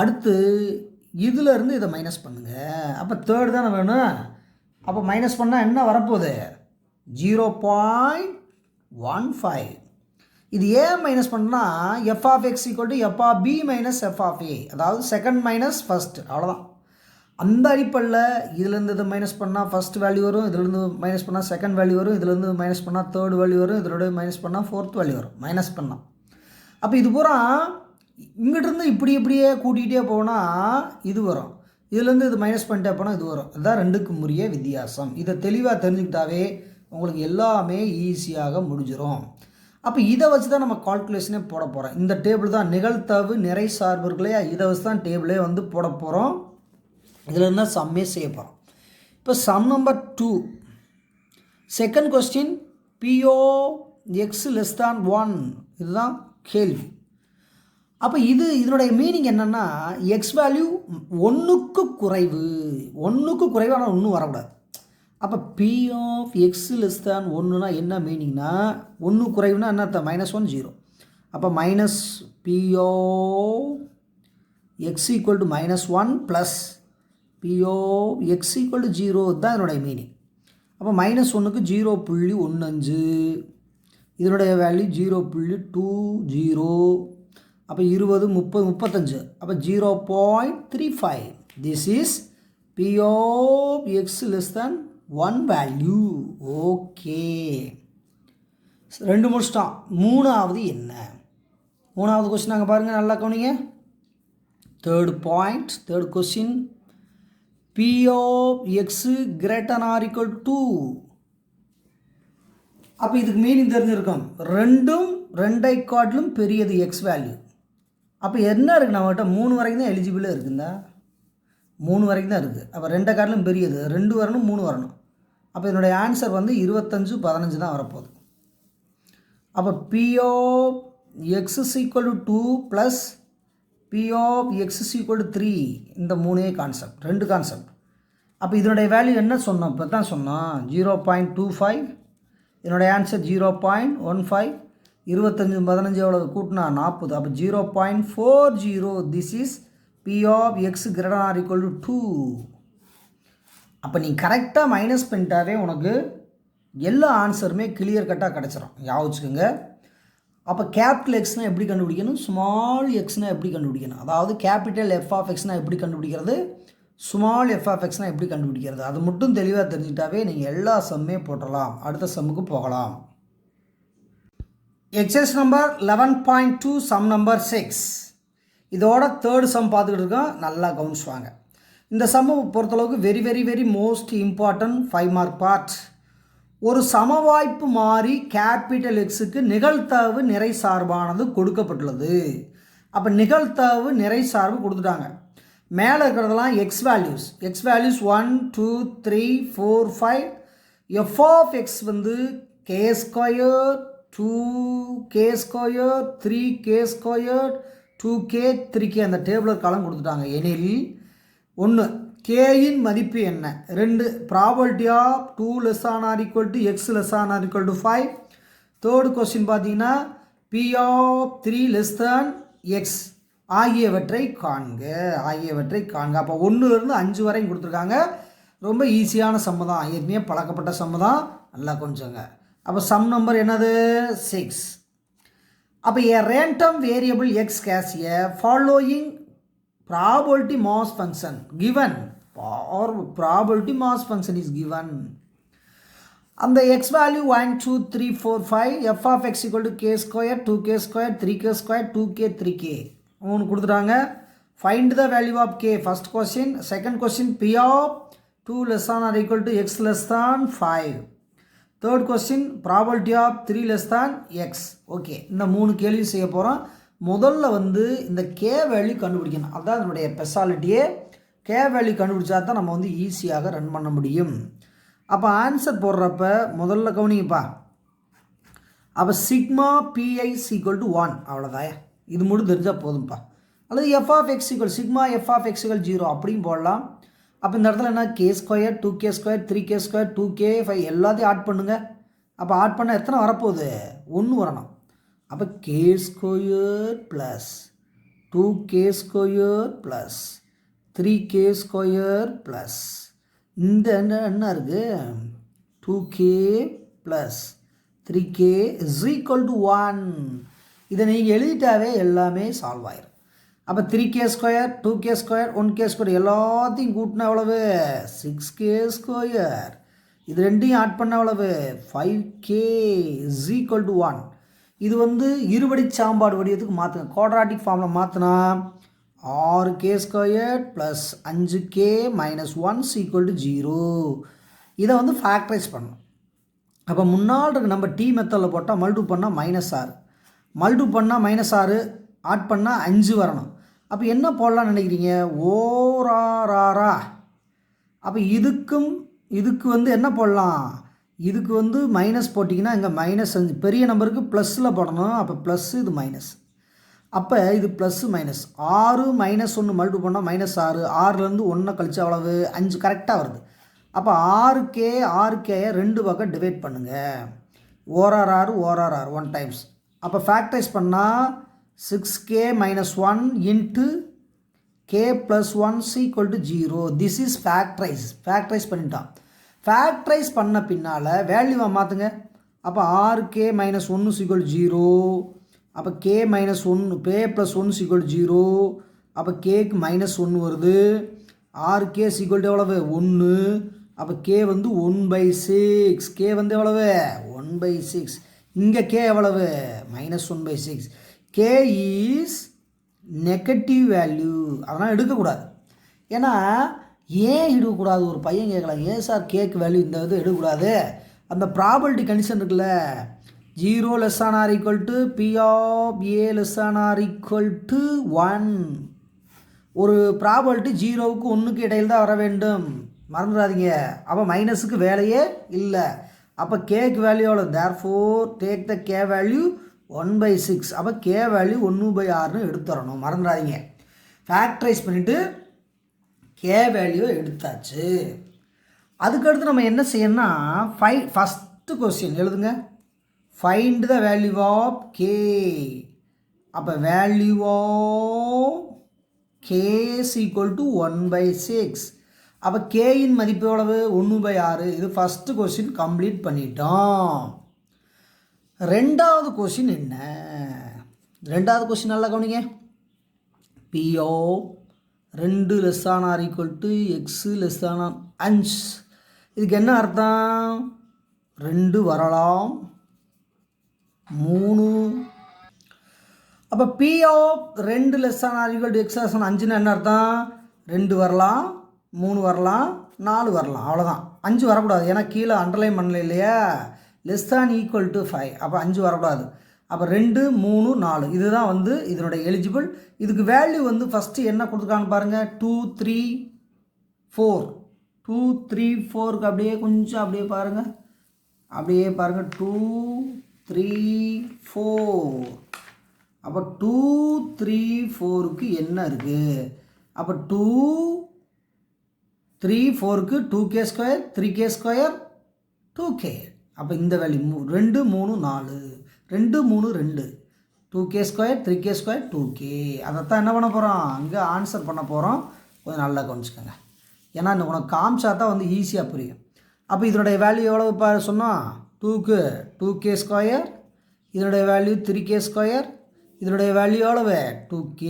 அடுத்து இதிலேருந்து இதை மைனஸ் பண்ணுங்கள். அப்போ தேர்டு தானே வேணும். அப்போ மைனஸ் பண்ணால் என்ன வரப்போகுது? 0.15. இது ஏன் மைனஸ் பண்ணால் F of X equal to F of B minus F of A, அதாவது செகண்ட் மைனஸ் ஃபஸ்ட்டு, அவ்வளோதான். அந்த அடிப்படையில் இதுலேருந்து இதை மைனஸ் பண்ணால் ஃபஸ்ட் வேல்யூ வரும், இதுலேருந்து மைனஸ் பண்ணால் செகண்ட் வேல்யூ வரும், இதுலேருந்து மைனஸ் பண்ணால் தேர்ட் வேல்யூ வரும், இதோட மைனஸ் பண்ணால் ஃபோர்த் வேல்யூ வரும், மைனஸ் பண்ணால். அப்போ இது பூரா இங்கிட்டிருந்து இப்படியே கூட்டிகிட்டே போனால் இது வரும், இதுலேருந்து இது மைனஸ் பண்ணிட்டே போனால் இது வரும். அதுதான் ரெண்டுக்கும் உரிய வித்தியாசம். இதை தெளிவாக தெரிஞ்சுக்கிட்டாவே உங்களுக்கு எல்லாமே ஈஸியாக முடிஞ்சிடும். அப்போ இதை வச்சு தான் நம்ம கால்குலேஷனே போட போகிறோம். இந்த டேபிள் தான் நிகழ்தகவு நிறை சார்பு இருக்கு இல்லையா, இதை வச்சு தான் டேபிளே வந்து போட போகிறோம். இதில் இருந்தால் சம்மே செய்ய போகிறோம். இப்போ sum number 2, second question, PO x <1 இதுதான் கேள்வி. அப்போ இதனுடைய மீனிங் என்னென்னா எக்ஸ் வேல்யூ ஒன்றுக்கு குறைவு ஆனால் ஒன்றும் வரக்கூடாது. அப்போ P of x less than ஒன்றுனா என்ன மீனிங்னா ஒன்று குறைவுனா என்ன அர்த்தம் -1 0. அப்போ minus P of X equal to -1 plus P of X equal to 0 தான் இதனுடைய மீனிங். அப்போ -1க்கு 0.15, இதனுடைய வேல்யூ 0.20. அப்போ 20 30 35, அப்போ 0.35. This is P of x less than 1 value. Okay, 2 முடிச்சிட்டோம். மூணாவது என்ன? மூணாவது கொஸ்டின் நாங்கள் பாருங்கள், நல்லா கவனிங்க. Third question, P of x greater or equal to. அப்போ இதுக்கு மீனிங் தெரிஞ்சிருக்கும், ரெண்டை காட்டிலும் பெரியது எக்ஸ் வேல்யூ. அப்போ என்ன இருக்குது நம்மகிட்ட 3 வரைக்கும் தான் எலிஜிபிளாக இருக்குந்தா, 3 வரைக்கும் தான் இருக்குது. அப்போ 2 காட்டிலும் பெரியது 2 வரணும் 3 வரணும். அப்போ என்னுடைய ஆன்சர் வந்து 25 15 தான் வரப்போகுது. அப்போ P of x is equal to 2 plus P of x is equal to 3. இந்த 2 கான்செப்ட். அப்போ இதனுடைய வேல்யூ என்ன சொன்னோம்? இப்போ தான் சொன்னோம் 0.25. என்னுடைய ஆன்சர் 0.15. 25 15 எவ்வளவு கூட்டினா 40. அப்போ 0.40. This is P of x greater or equal to 2. அப்போ நீ கரெக்டாக மைனஸ் பண்ணிட்டாவே உனக்கு எல்லா ஆன்சருமே கிளியர் கட்டாக கிடச்சிரும். ஞாபகிச்சுக்கோங்க. அப்போ கேபிட்டல் எக்ஸ்னால் எப்படி கண்டுபிடிக்கணும், ஸ்மால் எக்ஸ்னால் எப்படி கண்டுபிடிக்கணும், அதாவது கேபிட்டல் எஃப் ஆஃப் எக்ஸ்னால் எப்படி கண்டுபிடிக்கிறது, ஸ்மால் எஃப் ஆஃப் எக்ஸ்னால் எப்படி கண்டுபிடிக்கிறது, அது மட்டும் தெளிவாக தெரிஞ்சுட்டாவே நீங்கள் எல்லா சம்மே போட்டுடலாம். அடுத்த சம்முக்கு போகலாம். Exercise number 11.2 sum number 6. இதோட தேர்ட் சம் பார்த்துக்கிட்டு இருக்கோம். நல்லா கவனிச்சுவாங்க. இந்த சம்மை பொறுத்தளவுக்கு very very very most important 5 mark part. ஒரு சமவாய்ப்பு மாறி கேபிட்டல் எக்ஸுக்கு நிகழ்தகவு நிறை சார்பானது கொடுக்கப்பட்டுள்ளது. அப்போ நிகழ்தகவு நிறை சார்பு கொடுத்துட்டாங்க. மேலே இருக்கிறதெல்லாம் X values 1 2 3 4 5. F of X வந்து K square 2k square 3k square 2k 3k அந்த டேபிளர் காலம் கொடுத்துட்டாங்க. எனில் 1 கேயின் மதிப்பு என்ன, 2 probability of 2 less than or equal to X less than or equal to 5. Third question பார்த்தீங்கன்னா P of 3 less than X ஆகியவற்றை காண்க. அப்போ 1லேருந்து 5 வரையும் கொடுத்துருக்காங்க. ரொம்ப ஈஸியான சம்மு தான், ஏற்கனவே பழக்கப்பட்ட சம்மு தான், நல்லா கொஞ்சங்க. அப்போ சம் நம்பர் என்னது 6. அப்போ a random variable x has a following probability mass function given, or probability mass function is given. அந்த x value 1 2 3 4 5 f of x equal to k square 2k square 3k square 2k 3k மூணு கொடுத்துட்டாங்க. find the value of k first question. second question p of 2 less than or equal to x less than 5. third question probability of 3 less than x. Okay, இந்த மூணு கேள்வி செய்ய போகிறோம். முதல்ல வந்து இந்த கே வேல்யூ கண்டுபிடிக்கணும். அதுதான் அதனுடைய ஸ்பெஷாலிட்டியே. கே வேல்யூ கண்டுபிடிச்சா தான் நம்ம வந்து ஈஸியாக ரன் பண்ண முடியும். அப்போ ஆன்சர் போடுறப்ப முதல்ல கவனிங்கப்பா. அப்போ சிக்மா பிஐ ஈக்குவல் டு 1, அவ்வளோதான். இது மட்டும் தெரிஞ்சால் போதும்ப்பா. அல்லது f of X equal sigma f of X equal 0 அப்படியும் போடலாம். அப்போ இந்த இடத்துல என்ன K square 2k square 3k square 2k 5 எல்லாத்தையும் ஆட் பண்ணுங்கள். அப்போ ஆட் பண்ணால் எத்தனை வரப்போகுது, 1 வரணும். அப்போ K square plus 2k square plus 3k square plus இந்த என்ன இருக்குது 2k plus 3k is equal to 1. இதை நீங்கள் எழுதிட்டாவே எல்லாமே சால்வ் ஆயிரும். அப்போ 3k square 2k square 1k square எல்லாத்தையும் கூட்டினா எவ்வளவு 6k ஸ்கொயர். இது ரெண்டையும் ஆட் பண்ண எவ்வளவு 5k இஸ் ஈக்குவல் டு 1. இது வந்து இருபடி சாம்பாடு வடிவத்துக்கு மாற்றுங்க. குவாட்ராட்டிக் ஃபார்மில் மாற்றினா 6k square plus 5k minus 1 equal to 0. இதை வந்து ஃபேக்டரைஸ் பண்ணணும். அப்போ முன்னால் இருக்கு நம்ம டி மெத்தடில் போட்டால் மல்டிபிள் பண்ணால் -6, மல்டிபிள் பண்ணால் -6, ஆட் பண்ணால் 5 வரணும். அப்போ என்ன போடலான்னு நினைக்கிறீங்க, ஓராரா. அப்போ இதுக்கு வந்து என்ன போடலாம், இதுக்கு வந்து மைனஸ் போட்டிங்கன்னா இங்கே -5, பெரிய நம்பருக்கு ப்ளஸில் போடணும். அப்போ ப்ளஸ் இது மைனஸ். அப்போ இது ப்ளஸ்ஸு மைனஸ் 6 மைனஸ் 1 மல்டிபிள் பண்ணால் -6 6லேருந்து 1 கழிச்சு அவ்வளவு 5 கரெக்டாக வருது. அப்போ 6K ரெண்டு பக்கம் டிவைட் பண்ணுங்கள். OR 1 times. அப்போ ஃபேக்டரைஸ் பண்ணால் 6K - 1 into K + 1 = 0. This is factorise பண்ணிட்டான். ஃபேக்டரைஸ் பண்ண பின்னால் வேல்யூவை மாற்றுங்க. அப்போ 6K - 1 = 0. அப்போ K - 1 K + 1 = 0. அப்போ Kக்கு -1 வருது. 6K = எவ்வளவு 1. அப்போ K வந்து 1/6. K வந்து எவ்வளவு 1/6. இங்கே K எவ்வளவு -1/6. K is negative value. அதனால் எடுக்கக்கூடாது. ஏன்னா ஏன் எடுக்கக்கூடாது ஒரு பையன் கேட்கலாம், ஏன் சார் கேக்கு வேல்யூ இந்த இது எடுக்கக்கூடாது? அந்த ப்ராபபிலிட்டி கண்டிஷன் இருக்குல்ல, 0 ≤ P of A ≤ 1. ஒரு ப்ராபபிலிட்டி 0க்கு 1க்கு இடையில் தான் வர வேண்டும், மறந்துடாதீங்க. அப்போ மைனஸுக்கு வேலையே இல்லை. அப்போ கேக்கு வேல்யூ எவ்வளோ? Therefore take the K value 1/6. அப்போ K வேல்யூ 1/6ன்னு எடுத்துடணும், மறந்துடாதீங்க. ஃபேக்டரைஸ் பண்ணிவிட்டு K வேல்யூ எடுத்தாச்சு. அதுக்கடுத்து நம்ம என்ன செய்யணும்னா ஃபஸ்ட்டு கொஸ்டின் எழுதுங்க. Find the value of K. அப்போ வேல்யூ ஆஃப் K = 1/6. அப்போ Kயின் மதிப்பு எவ்வளவு 1/6. இது ஃபஸ்ட்டு கொஸ்டின் கம்ப்ளீட் பண்ணிட்டோம். ரெண்டாவது கொஸ்டின் என்ன? ரெண்டாவது கொஸ்டின் நல்லா கவனிங்க. P of 2 ≤ X ≤ 5. இதுக்கு என்ன அர்த்தம்? 2 வரலாம், 3. அப்போ P of 2 ≤ X ≤ 5ன்னு என்ன அர்த்தம்? 2 வரலாம், 3 வரலாம், 4 வரலாம், அவ்வளோதான். 5 வரக்கூடாது. ஏன்னா கீழே அண்டர்லைன் பண்ணல இல்லையா, <= 5. அப்போ 5 வரக்கூடாது. அப்போ 2, 3, 4 இதுதான் வந்து இதனுடைய எலிஜிபிள். இதுக்கு வேல்யூ வந்து ஃபஸ்ட்டு என்ன கொடுத்துருக்கான்னு பாருங்கள். 2, 3, 4. 2, 3, 4க்கு அப்படியே கொஞ்சம் அப்படியே பாருங்கள். 2, 3, 4. அப்போ 2, 3, 4க்கு என்ன இருக்குது? அப்போ 2, 3, 4க்கு 2K², 3K², 2K. அப்போ இந்த வேல்யூ 2, 3, 4. 2, 3, 2. 2K², 3K², 2K. அதைத்தான் என்ன பண்ண போகிறோம், அங்கே ஆன்சர் பண்ண போகிறோம். கொஞ்சம் நல்லா கவனிச்சுக்கோங்க. ஏன்னா உனக்கு காமிச்சா தான் வந்து ஈஸியாக புரியும். அப்போ இதனுடைய வேல்யூ எவ்வளவு சொன்னோம்? 2க்கு 2K², இதனுடைய வேல்யூ 3K², இதனுடைய வேல்யூ எவ்வளவு 2K.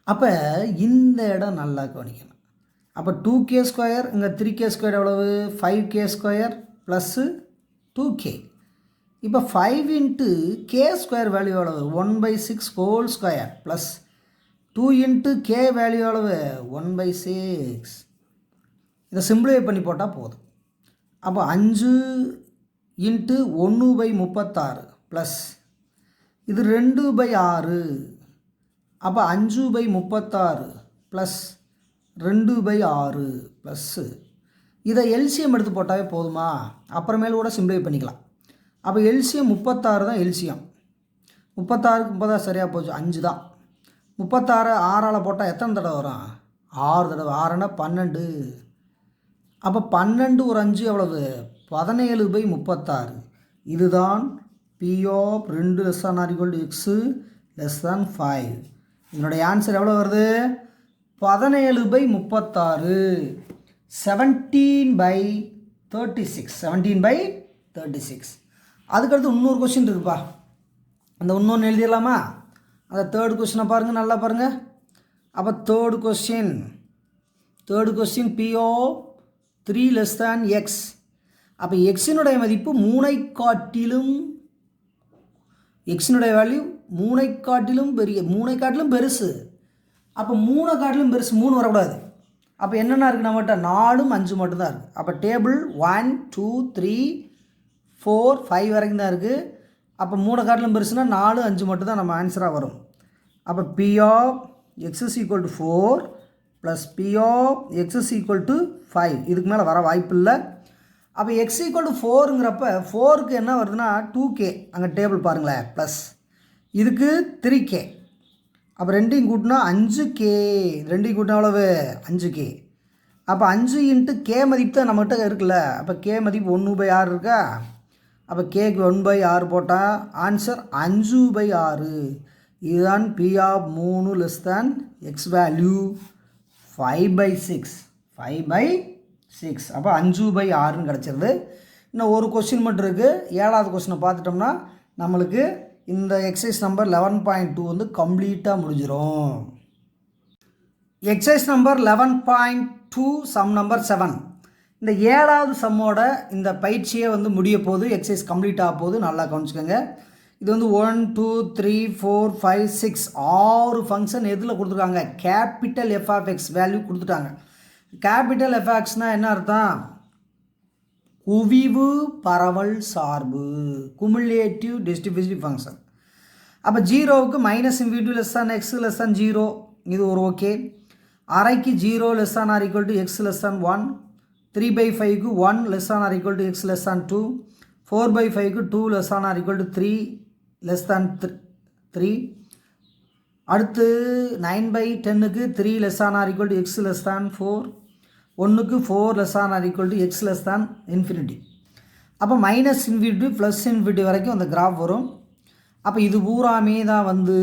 அப்போ இந்த இடம் நல்லா கவனிக்கணும். அப்போ 2K², இங்கே 3K² எவ்வளவு 5K² + 2K. இப்போ 5 × K² வேல்யூ எவ்வளவு 1/6² ப்ளஸ் 2 × K வேல்யூ எவ்வளவு 1/6. இதை சிம்பிளிஃபை பண்ணி போட்டால் போதும். அப்போ 5 × 1/36 ப்ளஸ் இது 2/6. அப்போ 5/36 ப்ளஸ் 2/6 ப்ளஸ்ஸு இதை எல்சிஎம் எடுத்து போட்டாவே போதுமா? அப்புறமேல கூட சிம்பிளிஃபை பண்ணிக்கலாம். அப்போ எல்சிஎம் 36 தான். எல்சிஎம் 36க்கு 36 சரியாக போச்சு, 5 தான். 36 6ஆல் போட்டால் எத்தனை தடவை வரும்? 6 தடவை. 6னா 12. அப்போ 12 ஒரு 5 எவ்வளவு 17/36. இதுதான் P of 2 ≤ X < 5. இதனுடைய ஆன்சர் எவ்வளோ வருது? 17/36. 17/36. 17/36. அதுக்கடுத்து இன்னொரு கொஸ்டின் இருக்குப்பா. அந்த இன்னொன்று எழுதிடலாமா? அந்த தேர்ட் கொஸ்டினை பாருங்கள், நல்லா பாருங்கள். அப்போ third question P of 3 < X. அப்போ எக்ஸினுடைய மதிப்பு 3ஐ காட்டிலும், எக்ஸினுடைய வேல்யூ 3ஐ காட்டிலும் பெரிய, 3ஐ காட்டிலும் பெருசு. அப்போ 3ஐ காட்டிலும் பெருசு 3 வரக்கூடாது. அப்போ என்னென்ன இருக்குது நம்மகிட்ட? 4, 5 மட்டும்தான் இருக்குது. அப்போ டேபிள் 1, 2, 3, 4, 5 வரைக்கும் தான் இருக்குது. அப்போ 3 காட்டிலும் பெருசுனா 4, 5 மட்டும் தான் நம்ம ஆன்சராக வரும். அப்போ P of X = 4 plus P of X = 5. இதுக்கு மேலே வர வாய்ப்பு இல்லை. அப்போ X = 4ங்கிறப்ப 4க்கு என்ன வருதுன்னா 2K. அங்கே டேபிள் பாருங்களேன், ப்ளஸ் இதுக்கு 3k. அப்போ ரெண்டையும் கூட்டினா 5k. ரெண்டையும் கூட்டினா எவ்வளவு 5k. அப்போ 5 இன்ட்டு கே மதிப்பு தான் நம்மகிட்ட இருக்குல்ல. அப்போ கே மதிப்பு 1/6 இருக்கா. அப்போ கேக்கு 1/6 போட்டால் ஆன்சர் 5/6. இதுதான் P of 3 less than x value 5/6. 5/6. அப்போ 5/6ன்னு கிடச்சிருது. இன்னும் ஒரு கொஸ்டின் மட்டும் இருக்குது. 7வது கொஸ்டினை பார்த்துட்டோம்னா நம்மளுக்கு இந்த எக்ஸசைஸ் நம்பர் 11.2 வந்து கம்ப்ளீட்டாக முடிஞ்சிடும். Exercise number 11.2 sum number 7. இந்த 7வது சம்மோட இந்த பயிற்சியை வந்து முடிய போது, எக்ஸசைஸ் கம்ப்ளீட் ஆக போது. நல்லா கவனிச்சுக்கோங்க. இது வந்து 1 2 3 4 5 6 6 ஃபங்க்ஷன் எதில் கொடுத்துருக்காங்க, capital F of x value கொடுத்துட்டாங்க. கேபிட்டல் எஃப் எக்ஸ்னால் என்ன அர்த்தம், குவிவு பரவல் சார்பு, குமுலேட்டிவ் டிஸ்ட்ரிபியூட்டிவ் ஃபங்க்ஷன். அப்போ 0க்கு -v2 less than x less than 0, இது ஒரு okay. அரைக்கு 0 less than or equal to x less than 1, 3/5க்கு 1 less than or equal to x less than 2, 4/5க்கு 2 less than or equal to 3 less than 3. அடுத்து 9/10க்கு 3 less than or equal to x less than 4, 1க்கு 4 less than or equal to x less than infinity. அப்போ -infinity plus infinity வரைக்கும் அந்த graph வரும். அப்போ இது பூராமே தான் வந்து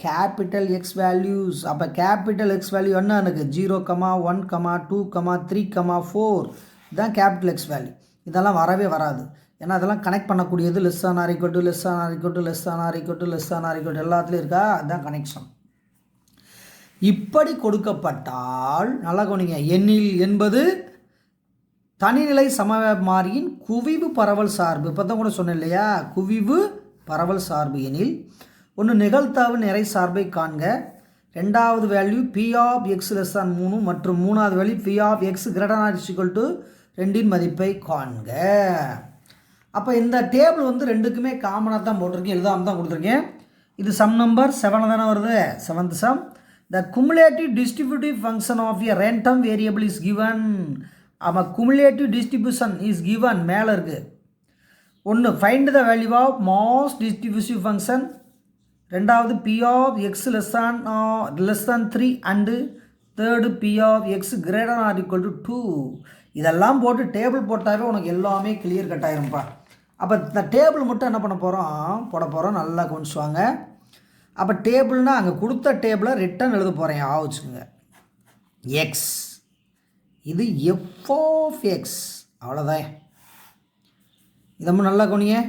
கேபிட்டல் எக்ஸ் வேல்யூஸ். அப்போ கேபிட்டல் எக்ஸ் வேல்யூ என்ன எனக்கு 0, 1, 2, 3, 4 இதுதான் கேபிட்டல் எக்ஸ் வேல்யூ. இதெல்லாம் வரவே வராது. ஏன்னா அதெல்லாம் கனெக்ட் பண்ணக்கூடியது less than or equal to less than or equal to less than or equal to less than or equal to எல்லாத்துலேயும் இருக்கா, அதுதான் கனெக்ஷன். இப்படி கொடுக்கப்பட்டால் நல்லா கவனிங்க, எண்ணில் என்பது தனிநிலை சமவேக மாறியின் குவிவு பரவல் சார்பு. இப்போ தான் கூட சொன்னேன் இல்லையா, குவிவு பரவல் சார்பு எனில் ஒன்று நிகழ்தகவு நிறை சார்பை காண்க, ரெண்டாவது value P of x less than 3 மற்றும் மூணாவது value P of x greater than or equal to 2 மதிப்பை காண்க. அப்போ இந்த டேபிள் வந்து ரெண்டுக்குமே காமனாக தான் போட்டிருக்கேன், எழுதாமல் தான் கொடுத்துருக்கேன். இது சம் நம்பர் 7 தானே வருது, 7th sum. The cumulative distributive function of a random variable is given. அப்போ cumulative distribution is given மேலே இருக்குது. ஒன்று find the value of most distributive function, ரெண்டாவது P of x less than 3 and third P of x greater than or equal to 2. இதெல்லாம் போட்டு table போட்டாவே உனக்கு எல்லாமே கிளியர் கட் ஆயிரும்ப்பா. அப்போ இந்த டேபிள் மட்டும் என்ன பண்ண போகிறோம், போட போகிறோம். நல்லா கொஞ்சுவாங்க. அப்போ டேபிள்னால் அங்கே கொடுத்த டேபிளை ரிட்டன் எழுத போகிறேன், ஆவச்சுக்குங்க. எக்ஸ் இது எஃப் ஆஃப் எக்ஸ், அவ்வளோதான். இதம்மா நல்லா கவனிங்க.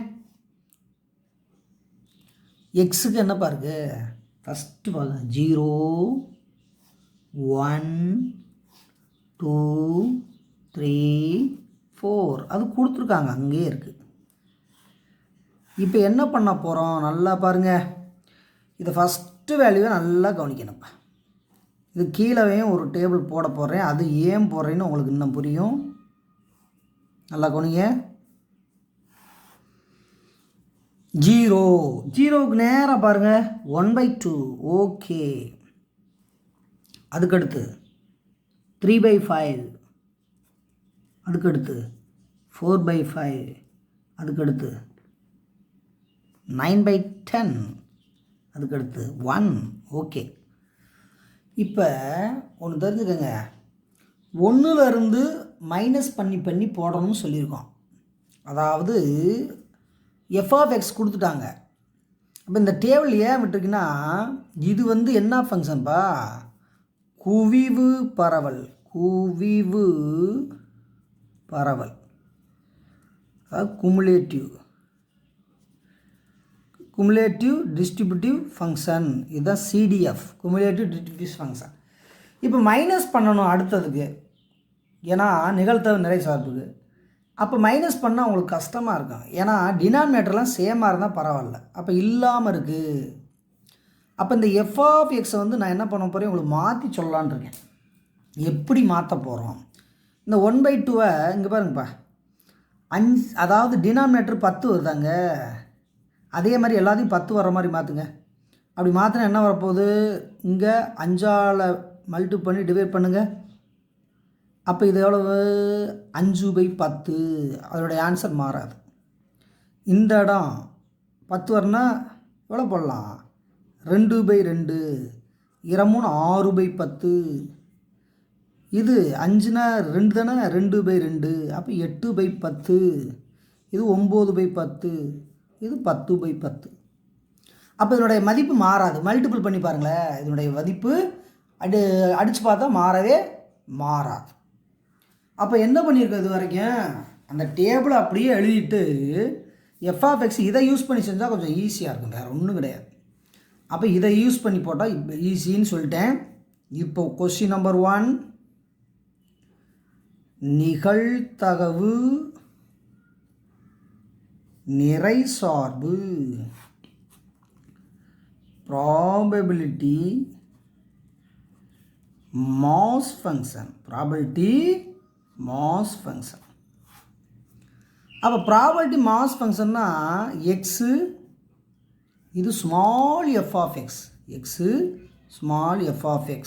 எக்ஸுக்கு என்னப்பா இருக்குது, ஃபஸ்ட்டு பாருங்க 0 1 2 3 4 அது கொடுத்துருக்காங்க, அங்கேயே இருக்குது. இப்போ என்ன பண்ண போகிறோம், நல்லா பாருங்கள். இதை ஃபஸ்ட்டு வேல்யூவை நல்லா கவனிக்கணும்ப்பா. இது கீழேயும் ஒரு டேபிள் போட போடுறேன், அது ஏன் போடுறேன்னு உங்களுக்கு இன்னும் புரியும். நல்லா கவனிங்க. 0க்கு நேராக பாருங்கள் 1/2 ஓகே. அதுக்கடுத்து 3/5, அதுக்கடுத்து 4/5, அதுக்கடுத்து 9/10, அதுக்கடுத்து 1 ஓகே. இப்போ ஒன்று தெரிஞ்சுக்கோங்க, 1லேருந்து மைனஸ் பண்ணி போடணும்னு சொல்லியிருக்கோம். அதாவது எஃப் ஆஃப் எக்ஸ் கொடுத்துட்டாங்க. அப்போ இந்த டேபிள் ஏன் விட்டுருக்குன்னா, இது வந்து என்ன ஃபங்க்ஷன்ப்பா, குவிவு பரவல், குவிவு பரவல், அதாவது குமுலேட்டிவ் டிஸ்ட்ரிபியூட்டிவ் ஃபங்க்ஷன். இதுதான் சிடிஎஃப், குமுலேட்டிவ் டிஸ்ட்ரிபியூட்டிவ் ஃபங்க்ஷன். இப்போ மைனஸ் பண்ணணும் அடுத்ததுக்கு, ஏன்னா நிகழ்தகவு நிறை சார்புக்கு. அப்போ மைனஸ் பண்ணால் உங்களுக்கு கஷ்டமாக இருக்கும், ஏன்னா டினாமினேட்டர்லாம் சேமாக இருந்தால் பரவாயில்ல. அப்போ இல்லாமல் இருக்குது. அப்போ இந்த எஃப் ஆஃப் எக்ஸை வந்து நான் என்ன பண்ண போகிறேன், உங்களுக்கு மாற்றி சொல்லலான் இருக்கேன். எப்படி மாற்ற போகிறோம், இந்த 1/2 இங்கே பாருங்கப்பா, 5, அதாவது டினாமினேட்டர் 10 வருதாங்க, அதே மாதிரி எல்லாத்தையும் 10 வர மாதிரி மாற்றுங்க. அப்படி மாற்றினா என்ன வரப்போகுது, இங்கே 5ஆல் மல்டிப்ளை பண்ணி டிவைட் பண்ணுங்கள். அப்போ இது எவ்வளவு 5/10, அதோடைய ஆன்சர் மாறாது. இந்த இடம் 10 வரனா எவ்வளோ போடலாம்? 2/2. 2 6/10. இது 5னா 2 தானே, 2/2. அப்போ 8/10. இது 9/10. இது 10/10. அப்போ இதனுடைய மதிப்பு மாறாது. மல்டிபிள் பண்ணி பாருங்களேன், இதனுடைய மதிப்பு அடித்து பார்த்தா மாறவே மாறாது. அப்போ என்ன பண்ணியிருக்கோம் இது வரைக்கும்? அந்த டேபிளை அப்படியே எழுதிட்டு f(x) இதை யூஸ் பண்ணி செஞ்சால் கொஞ்சம் ஈஸியாக இருக்கும், வேறு ஒன்றும் கிடையாது. அப்போ இதை யூஸ் பண்ணி போட்டால் இப்போ ஈஸின்னு சொல்லிட்டேன். இப்போ கொஸ்டின் நம்பர் 1, நிகழ்தகவு நிறை சார்பு ப்ராபபிலிட்டி மாஸ் ஃபங்க்ஷன். அப்போ ப்ராபபிலிட்டி மாஸ் ஃபங்க்ஷன்னா எக்ஸு, இது small f(x), x small f(x),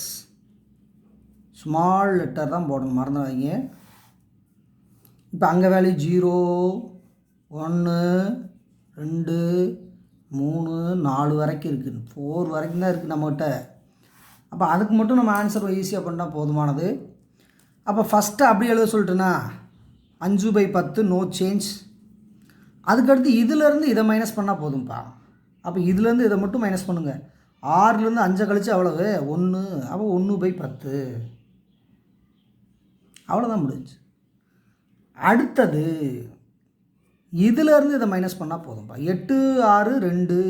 small letter தான் போடணும், மறந்துடாதீங்க. இப்போ அங்கே வேல்யூ 0, 1, 2, 3, 4 வரைக்கும் இருக்குது, 4 வரைக்கும் தான் இருக்குது நம்மகிட்ட. அப்போ அதுக்கு மட்டும் நம்ம ஆன்சர் ஈஸியாக பண்ணால் போதுமானது. அப்போ ஃபஸ்ட்டு அப்படி எழுத சொல்லிட்டுனா 5/10 நோ சேஞ்ச். அதுக்கடுத்து இதிலேருந்து இதை மைனஸ் பண்ணால் போதும்ப்பா. அப்போ இதுலேருந்து இதை மட்டும் மைனஸ் பண்ணுங்கள். 6லேருந்து 5 கழிச்சு அவ்வளவு 1. அப்போ 1/10. அவ்வளோதான் முடிஞ்சு. அடுத்தது இதிலேருந்து இதை மைனஸ் பண்ணால் போதும்ப்பா. 8, 6, 2.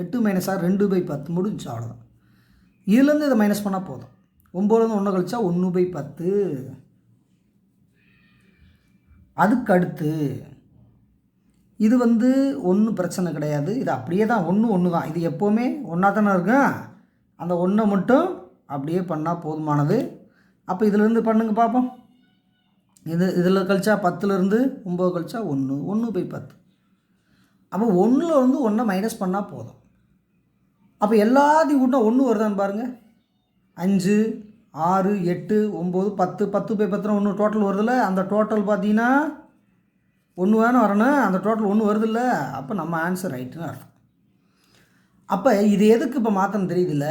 8 - 6 2/10 முடிஞ்சு, அவ்வளோதான். இதுலேருந்து இதை மைனஸ் பண்ணால் போதும். 9லேருந்து 1 கழிச்சா 1/10. அதுக்கடுத்து இது ஒன்றும் பிரச்சனை கிடையாது, இது அப்படியே தான், 1 தான். இது எப்போவுமே ஒன்றா தானே இருக்கும். அந்த 1 மட்டும் அப்படியே பண்ணால் போதுமானது. அப்போ இதிலேருந்து பண்ணுங்க பார்ப்போம். இதில் கழிச்சா 10லேருந்து 9 கழிச்சா 1, 1/10. அப்போ 1ல் 1 மைனஸ் பண்ணால் போதும். அப்போ எல்லாத்தையும் கூட்டினா 1 வருதான்னு பாருங்கள். 5, 6, 8, 9, 10, 10/10 1 டோட்டல் வருதில்ல. அந்த டோட்டல் பார்த்தீங்கன்னா 1 வேணும் வரணும். அந்த டோட்டல் 1 வருதில்ல. அப்போ நம்ம ஆன்சர் ரைட்டுன்னு அர்த்தம். அப்போ இது எதுக்கு இப்போ மாற்றணும் தெரியுதில்ல.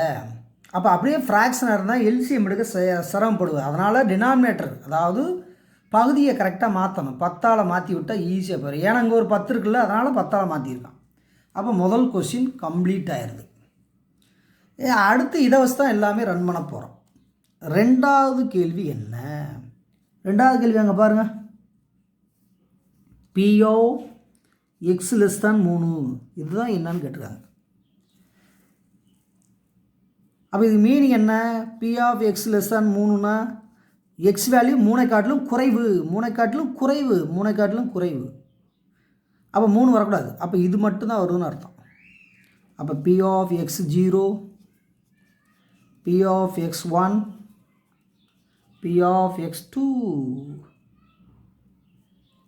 அப்போ அப்படியே ஃப்ராக்ஷனாக இருந்தால் எல்சிஎம் எடுக்க சிரமப்படுவேன். அதனால் டினாமினேட்டர், அதாவது பகுதியை கரெக்டாக மாற்றணும். 10ஆல் மாற்றி விட்டால் ஈஸியாக போயிடும். ஏன்னா இங்கே ஒரு 10 இருக்குல்ல, அதனால் 10ஆல் மாற்றிருக்கான். அப்போ முதல் கொஸ்டின் கம்ப்ளீட் ஆயிடுது. அடுத்து இதை வச்சு தான் எல்லாமே ரன் பண்ண போகிறோம். ரெண்டாவது கேள்வி என்ன? ரெண்டாவது கேள்வி அங்கே பாருங்கள். P(x) < 3 இதுதான் என்னன்னு கேட்டிருக்காங்க. அப்போ இது மீனிங் என்ன? P(x) < 3னா எக்ஸ் வேல்யூ 3 காட்டிலும் குறைவு, 3 காட்டிலும் குறைவு, 3 காட்டிலும் குறைவு. அப்போ 3 வரக்கூடாது. அப்போ இது மட்டும்தான் வருதுன்னு அர்த்தம். அப்போ P(x) 0, P(x) 1, P(x) 2.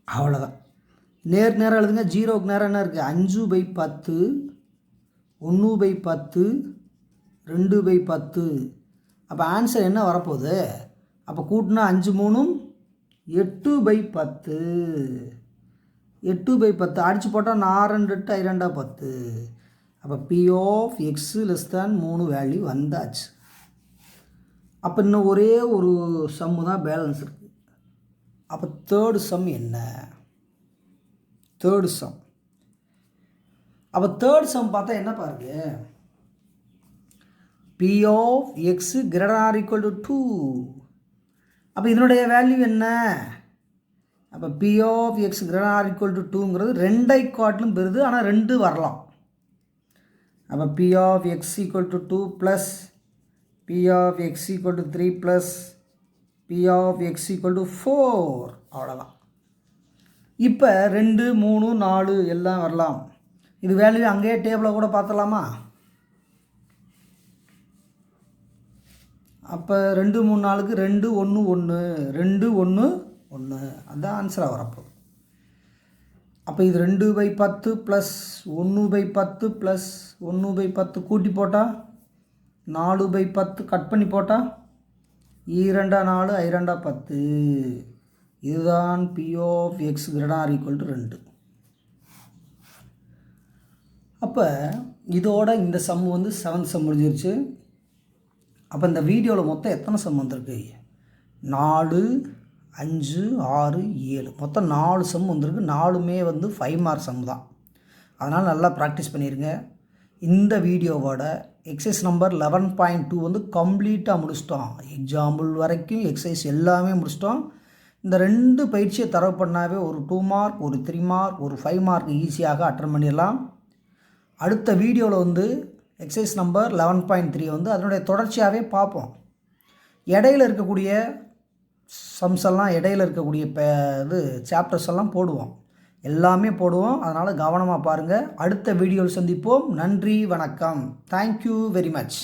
அவ்வளோதான். நேரம் எழுதுங்க. 0க்கு நேரம் என்ன இருக்குது? 5/10, 1/10, 2/10. அப்போ ஆன்சர் என்ன வரப்போகுது? அப்போ கூட்டினா 5 3 8/10. 8/10 அடித்து போட்டால் 4 2 8 10. அப்போ P(x) < 3 வேல்யூ வந்தாச்சு. அப்போ இன்னும் ஒரே ஒரு சம்மு தான் பேலன்ஸ் இருக்குது. அப்போ தேர்டு சம் என்ன? Third some. அப்போ தேர்ட் சம் பார்த்தா என்ன பாருங்க. P(x) ≥ 2. அப்போ இதனுடைய வேல்யூ என்ன? அப்போ P(x) ≥ 2ங்கிறது 2ஐ காட்டிலும் பெருது, ஆனால் 2 வரலாம். அப்போ P(x) = 2 plus P(x) = 3 plus P(x) = 4. அவ்வளோதான். இப்போ 2 3 4 எல்லாம் வரலாம். இது வேல்யூ அங்கேயே டேபிளில் கூட பார்த்துடலாமா? அப்போ 2 3 4க்கு 2 1 1 2 1 1 அதுதான் ஆன்சராக வரப்போகுது. அப்போ இது 2/10 ப்ளஸ் 1/10 ப்ளஸ் 1/10 கூட்டி போட்டால் 4/10 கட் பண்ணி போட்டால் 2 4 2 10. இதுதான் P(x) ≥ 2. அப்போ இதோட இந்த சம் வந்து 7th சம் முடிஞ்சிருச்சு. அப்போ இந்த வீடியோவில் மொத்தம் எத்தனை சம் வந்திருக்கு? 4, 5, 6, 7 மொத்தம் 4 சம் வந்திருக்கு. 4மே வந்து 5 மார்க் சம் தான். அதனால் நல்லா ப்ராக்டிஸ் பண்ணிடுங்க. இந்த வீடியோவோட எக்ஸசைஸ் நம்பர் 11.2 வந்து கம்ப்ளீட்டாக முடிச்சிட்டோம். எக்ஸாம்பிள் வரைக்கும் எக்ஸசைஸ் எல்லாமே முடிச்சிட்டோம். இந்த 2 பயிற்சியை தரவு பண்ணாவே ஒரு 2 மார்க், ஒரு 3 மார்க், ஒரு 5 மார்க் ஈஸியாக அட்டன் பண்ணிடலாம். அடுத்த வீடியோவில் வந்து எக்ஸசைஸ் நம்பர் 11.3 வந்து அதனுடைய தொடர்ச்சியாகவே பார்ப்போம். இடையில் இருக்கக்கூடிய சம்ஸ் எல்லாம், இடையில் இருக்கக்கூடிய இது சாப்டர்ஸ் எல்லாம் போடுவோம், எல்லாமே போடுவோம். அதனால் கவனமாக பாருங்கள். அடுத்த வீடியோவில் சந்திப்போம். நன்றி, வணக்கம். Thank you very much.